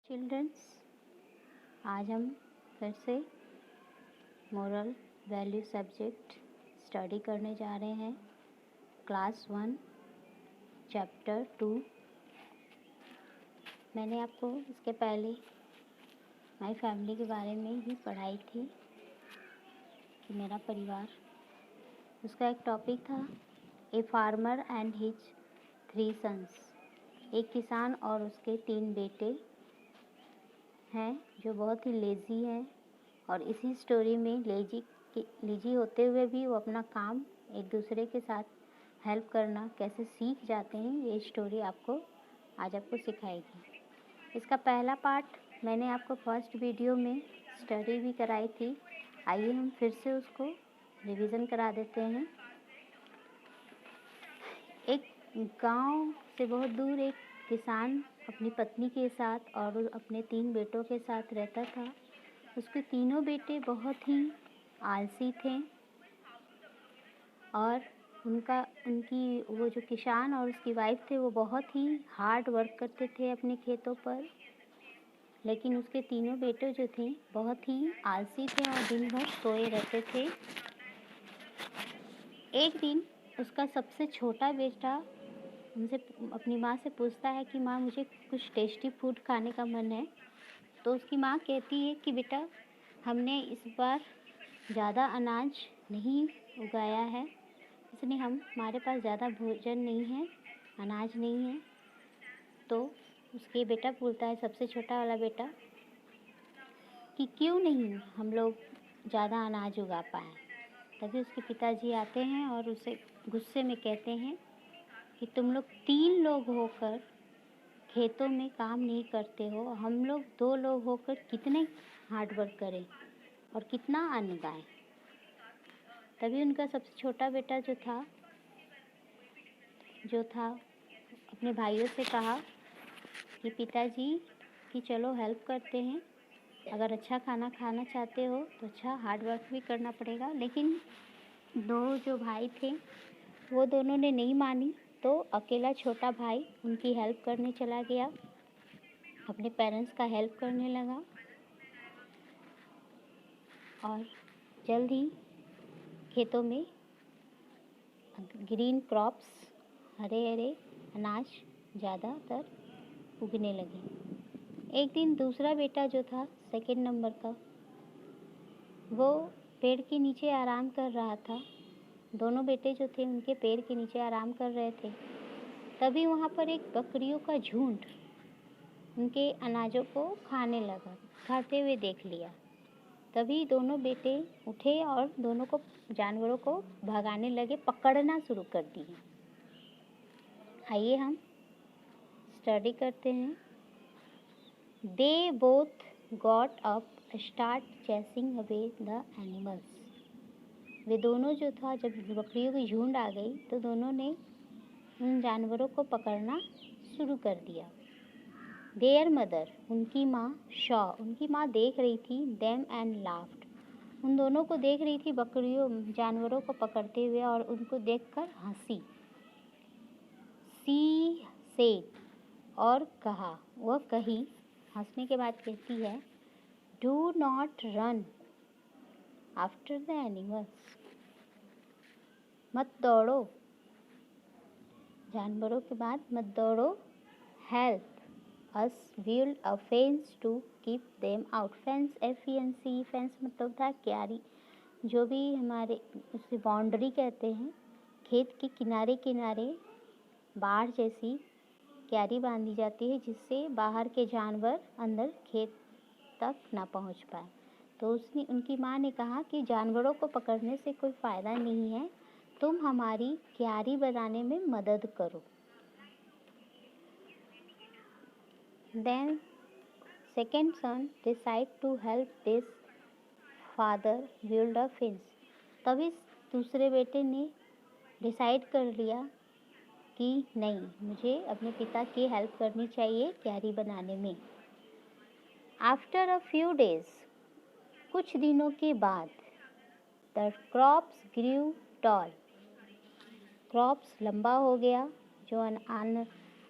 Children's, आज हम फिर से मोरल वैल्यू सब्जेक्ट स्टडी करने जा रहे हैं। Class 1 chapter 2। मैंने आपको इसके पहले माय फैमिली के बारे में ही पढ़ाई थी कि मेरा परिवार। उसका एक टॉपिक था a farmer and his 3 sons. एक किसान और उसके 3 बेटे हैं जो बहुत ही लेज़ी हैं, और इसी स्टोरी में लेज़ी होते हुए भी वो अपना काम एक दूसरे के साथ हेल्प करना कैसे सीख जाते हैं, ये स्टोरी आज आपको सिखाएगी। इसका पहला पार्ट मैंने आपको फर्स्ट वीडियो में स्टडी भी कराई थी। आइए हम फिर से उसको रिवीजन करा देते हैं। एक गांव से बहुत दूर एक किसान अपनी पत्नी के साथ और अपने 3 बेटों के साथ रहता था। उसके तीनों बेटे बहुत ही आलसी थे, और उनकी वो जो किसान और उसकी वाइफ थे वो बहुत ही हार्ड वर्क करते थे अपने खेतों पर। लेकिन उसके तीनों बेटे जो थे बहुत ही आलसी थे और दिन भर सोए रहते थे। एक दिन उसका सबसे छोटा बेटा उनसे अपनी माँ से पूछता है कि माँ, मुझे कुछ टेस्टी फूड खाने का मन है। तो उसकी माँ कहती है कि बेटा, हमने इस बार ज़्यादा अनाज नहीं उगाया है, इसलिए हमारे पास ज़्यादा भोजन नहीं है, अनाज नहीं है। तो उसके बेटा बोलता है, सबसे छोटा वाला बेटा, कि क्यों नहीं हम लोग ज़्यादा अनाज उगा पाए। तभी उसके पिताजी आते हैं और उसे गुस्से में कहते हैं कि तुम लोग 3 लोग होकर खेतों में काम नहीं करते हो, हम लोग 2 लोग होकर कितने हार्ड वर्क करें और कितना अन्न उगाएं। तभी उनका सबसे छोटा बेटा जो था अपने भाइयों से कहा कि पिताजी कि चलो हेल्प करते हैं, अगर अच्छा खाना खाना चाहते हो तो अच्छा हार्ड वर्क भी करना पड़ेगा। लेकिन 2 जो भाई थे वो दोनों ने नहीं मानी, तो अकेला छोटा भाई उनकी हेल्प करने चला गया, अपने पेरेंट्स का हेल्प करने लगा, और जल्द ही खेतों में ग्रीन क्रॉप्स, हरे हरे अनाज ज़्यादातर उगने लगे। एक दिन दूसरा बेटा जो था सेकंड नंबर का, वो पेड़ के नीचे आराम कर रहा था। दोनों बेटे जो थे उनके पेड़ के नीचे आराम कर रहे थे। तभी वहाँ पर एक बकरियों का झुंड उनके अनाजों को खाते हुए देख लिया। तभी दोनों बेटे उठे और दोनों को जानवरों को भगाने लगे, पकड़ना शुरू कर दिए। आइए हम स्टडी करते हैं। They both got up start chasing away the animals. वे दोनों जो था, जब बकरियों की झुंड आ गई तो दोनों ने उन जानवरों को पकड़ना शुरू कर दिया। देयर मदर, उनकी माँ, शॉ, उनकी माँ देख रही थी देम एंड लाफ्ड। उन दोनों को देख रही थी जानवरों को पकड़ते हुए, और उनको देखकर हंसी। सी सेड, और कहा, वह कही, हंसने के बाद कहती है, do not run after the animals. मत दौड़ो, जानवरों के बाद मत दौड़ो। Help us build a fence to keep them out. Fence, FENC, fence मतलब था क्यारी, जो भी हमारे उसे बाउंड्री कहते हैं। खेत के किनारे किनारे बाड़ जैसी क्यारी बांधी जाती है, जिससे बाहर के जानवर अंदर खेत तक ना पहुंच पाए। तो उनकी माँ ने कहा कि जानवरों को पकड़ने से कोई फ़ायदा नहीं है, तुम हमारी क्यारी बनाने में मदद करो। Then second son decide to help this father build a fence. तभी दूसरे बेटे ने डिसाइड कर लिया कि नहीं, मुझे अपने पिता की हेल्प करनी चाहिए क्यारी बनाने में। आफ्टर अ फ्यू डेज, कुछ दिनों के बाद, the crops grew tall. Crops लंबा हो गया, जो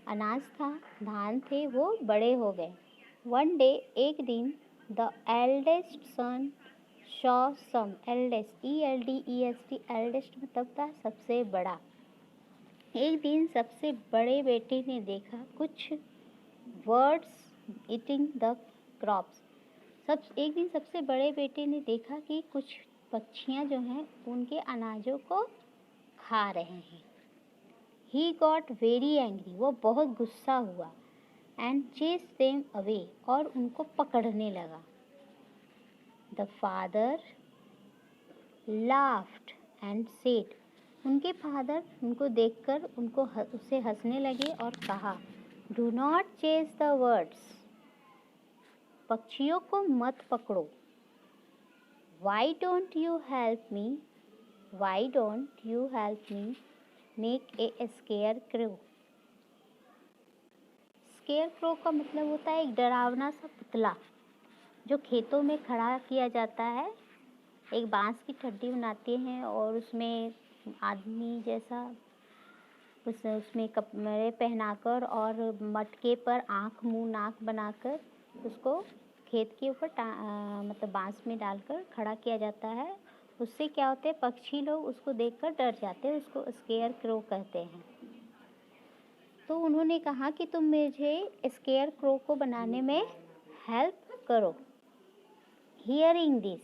अनाज था, धान थे, वो बड़े हो गए। वन डे, एक दिन, the eldest son shaw some, eldest ELDEST, eldest मतलब था सबसे बड़ा। एक दिन सबसे बड़े बेटे ने देखा कुछ बर्ड्स ईटिंग द क्रॉप्स। एक दिन सबसे बड़े बेटे ने देखा कि कुछ पक्षियाँ जो हैं उनके अनाजों को खा रहे हैं। ही गॉट वेरी एंग्री, वो बहुत गुस्सा हुआ। एंड चेस देम अवे, और उनको पकड़ने लगा। The father laughed and said, उनके फादर उनको देखकर उससे हंसने लगे और कहा, do not chase the words, पक्षियों को मत पकड़ो। Why don't you help me, why don't you help me make a square crow. Square crow का मतलब होता है एक डरावना सा पुतला जो खेतों में खड़ा किया जाता है। एक बांस की ठड्डी बनाते हैं और उसमें आदमी जैसा उसमें कपड़े पहनाकर और मटके पर आँख मुंह नाक बनाकर उसको खेत के ऊपर मतलब बांस में डालकर खड़ा किया जाता है। उससे क्या होता है, पक्षी लोग उसको देखकर डर जाते हैं, उसको स्केयर क्रो कहते हैं। तो उन्होंने कहा कि तुम मुझे स्केयर क्रो को बनाने में हेल्प करो। Hearing this,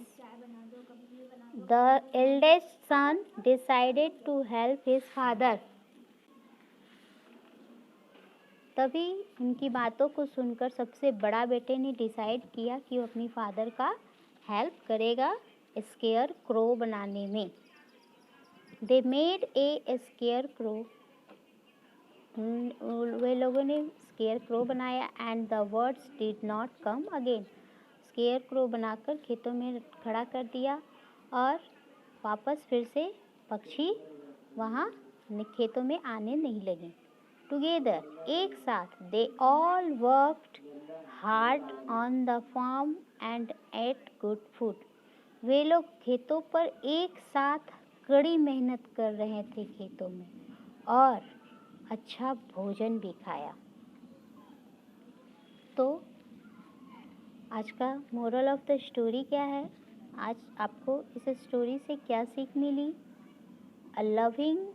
the eldest son decided to help his father. तभी उनकी बातों को सुनकर सबसे बड़ा बेटे ने डिसाइड किया कि वो अपनी फादर का हेल्प करेगा स्केयर क्रो बनाने में। They made a scarecrow, वे लोगों ने स्केयर क्रो बनाया। And the words did not come again, scarecrow बनाकर खेतों में खड़ा कर दिया और वापस फिर से पक्षी वहाँ खेतों में आने नहीं लगे। टुगेदर, एक साथ, they all worked hard on the farm and ate good food, वे लोग खेतों पर एक साथ कड़ी मेहनत कर रहे थे खेतों में और अच्छा भोजन भी खाया। तो आज का मोरल ऑफ द स्टोरी क्या है? आज आपको इस स्टोरी से क्या सीख मिली? A loving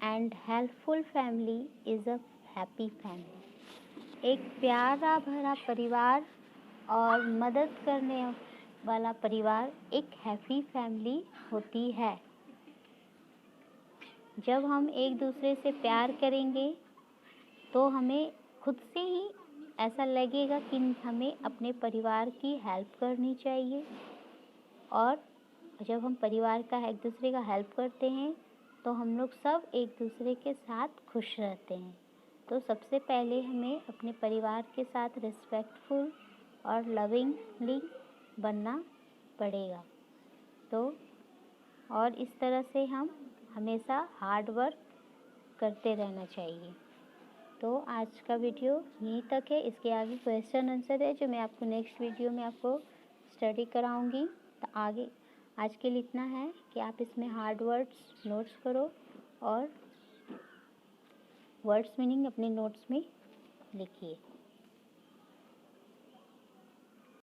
and helpful family is a happy family. एक प्यारा भरा परिवार और मदद करने वाला परिवार एक हैप्पी फैमिली होती है। जब हम एक दूसरे से प्यार करेंगे तो हमें खुद से ही ऐसा लगेगा कि हमें अपने परिवार की हेल्प करनी चाहिए। और जब हम परिवार का एक दूसरे का हेल्प करते हैं तो हम लोग सब एक दूसरे के साथ खुश रहते हैं। तो सबसे पहले हमें अपने परिवार के साथ रिस्पेक्टफुल और लविंगली बनना पड़ेगा। तो और इस तरह से हम हमेशा हार्ड वर्क करते रहना चाहिए। तो आज का वीडियो यहीं तक है। इसके आगे क्वेश्चन आंसर है जो मैं आपको नेक्स्ट वीडियो में आपको स्टडी कराऊंगी। तो आगे आज के लिए इतना है कि आप इसमें हार्ड वर्ड्स नोट्स करो और वर्ड्स मीनिंग अपने नोट्स में लिखिए।